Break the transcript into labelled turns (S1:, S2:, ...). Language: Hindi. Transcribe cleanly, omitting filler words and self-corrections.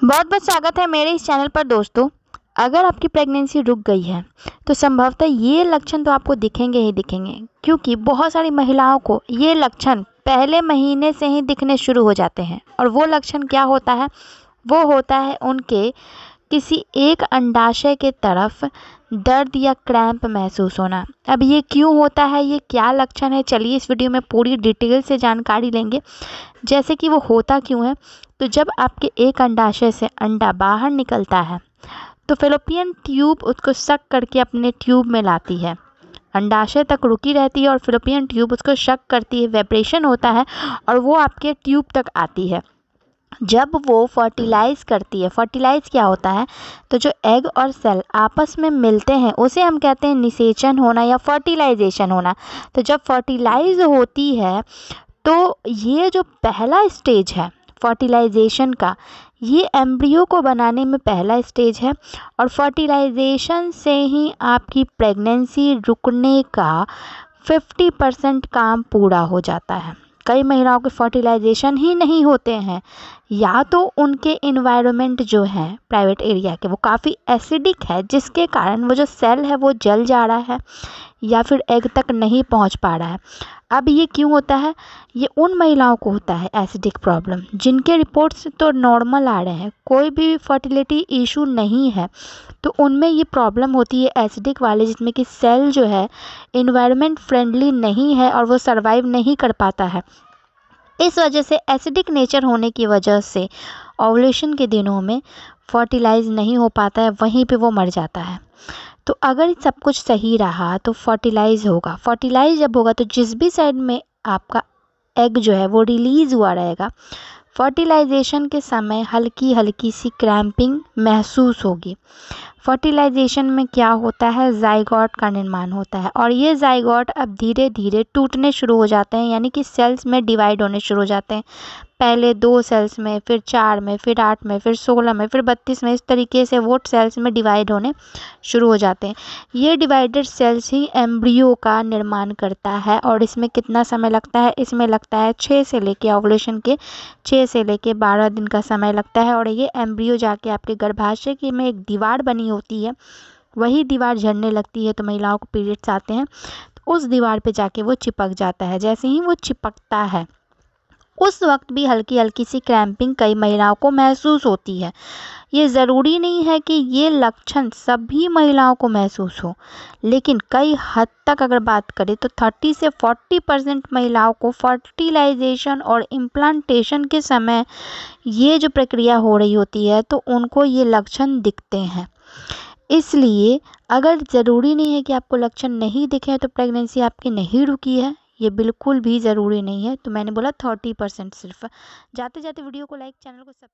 S1: बहुत बहुत स्वागत है मेरे इस चैनल पर दोस्तों। अगर आपकी प्रेगनेंसी रुक गई है तो संभवतः ये लक्षण तो आपको दिखेंगे ही दिखेंगे, क्योंकि बहुत सारी महिलाओं को ये लक्षण पहले महीने से ही दिखने शुरू हो जाते हैं। और वो लक्षण क्या होता है? वो होता है उनके किसी एक अंडाशय के तरफ दर्द या क्रैम्प महसूस होना। अब ये क्यों होता है, ये क्या लक्षण है, चलिए इस वीडियो में पूरी डिटेल से जानकारी लेंगे। जैसे कि वो होता क्यों है, तो जब आपके एक अंडाशय से अंडा बाहर निकलता है तो फेलोपियन ट्यूब उसको सक करके अपने ट्यूब में लाती है। अंडाशय तक रुकी रहती है और फेलोपियन ट्यूब उसको शक करती है, वाइब्रेशन होता है और वो आपके ट्यूब तक आती है। जब वो फर्टिलाइज़ करती है, फर्टिलाइज़ क्या होता है, तो जो एग और सेल आपस में मिलते हैं उसे हम कहते हैं निषेचन होना या फर्टिलाइजेशन होना। तो जब फर्टिलाइज होती है तो ये जो पहला स्टेज है फर्टिलाइजेशन का, ये एम्ब्रियो को बनाने में पहला स्टेज है। और फर्टिलाइजेशन से ही आपकी प्रेगनेंसी रुकने का 50% काम पूरा हो जाता है। कई महिलाओं के फर्टिलाइजेशन ही नहीं होते हैं, या तो उनके इन्वायरमेंट जो है प्राइवेट एरिया के वो काफ़ी एसिडिक है, जिसके कारण वो जो सेल है वो जल जा रहा है या फिर एग तक नहीं पहुंच पा रहा है। अब ये क्यों होता है? ये उन महिलाओं को होता है एसिडिक प्रॉब्लम जिनके रिपोर्ट्स तो नॉर्मल आ रहे हैं, कोई भी फर्टिलिटी इशू नहीं है, तो उनमें ये प्रॉब्लम होती है एसिडिक वाले, जिसमें कि सेल जो है इन्वायरमेंट फ्रेंडली नहीं है और वो सर्वाइव नहीं कर पाता है। इस वजह से एसिडिक नेचर होने की वजह से ओवुलेशन के दिनों में फर्टिलाइज नहीं हो पाता है, वहीं पे वो मर जाता है। तो अगर सब कुछ सही रहा तो फर्टिलाइज होगा। फर्टिलाइज जब होगा तो जिस भी साइड में आपका एग जो है वो रिलीज़ हुआ रहेगा, फर्टिलाइजेशन के समय हल्की हल्की सी क्रैम्पिंग महसूस होगी। फर्टिलाइजेशन में क्या होता है, जाइगोट का निर्माण होता है और ये जाइगोट अब धीरे धीरे टूटने शुरू हो जाते हैं, यानी कि सेल्स में डिवाइड होने शुरू हो जाते हैं। पहले 2 सेल्स में, फिर 4 में, फिर 8 में, फिर 16 में, फिर 32 में, इस तरीके से वो सेल्स में डिवाइड होने शुरू हो जाते हैं। ये डिवाइडेड सेल्स ही एम्ब्रियो का निर्माण करता है। और इसमें कितना समय लगता है? इसमें लगता है 6 से लेके ओवुलेशन के 6 से लेके 12 दिन का समय लगता है। और ये एम्ब्रियो जाके आपके गर्भाशय की में एक दीवार बनी होती है, वही दीवार झड़ने लगती है तो महिलाओं को पीरियड्स आते हैं, तो उस दीवार पे जाके वो चिपक जाता है। जैसे ही वो चिपकता है उस वक्त भी हल्की हल्की सी क्रैम्पिंग कई महिलाओं को महसूस होती है। ये ज़रूरी नहीं है कि ये लक्षण सभी महिलाओं को महसूस हो, लेकिन कई हद तक अगर बात करें तो 30 से 40% महिलाओं को फर्टिलाइजेशन और इम्प्लांटेशन के समय ये जो प्रक्रिया हो रही होती है तो उनको ये लक्षण दिखते हैं। इसलिए अगर ज़रूरी नहीं है कि आपको लक्षण नहीं दिखे तो प्रेगनेंसी आपकी नहीं रुकी है, ये बिल्कुल भी ज़रूरी नहीं है। तो मैंने बोला 30% सिर्फ। जाते जाते वीडियो को लाइक, चैनल को सब्सक्राइब।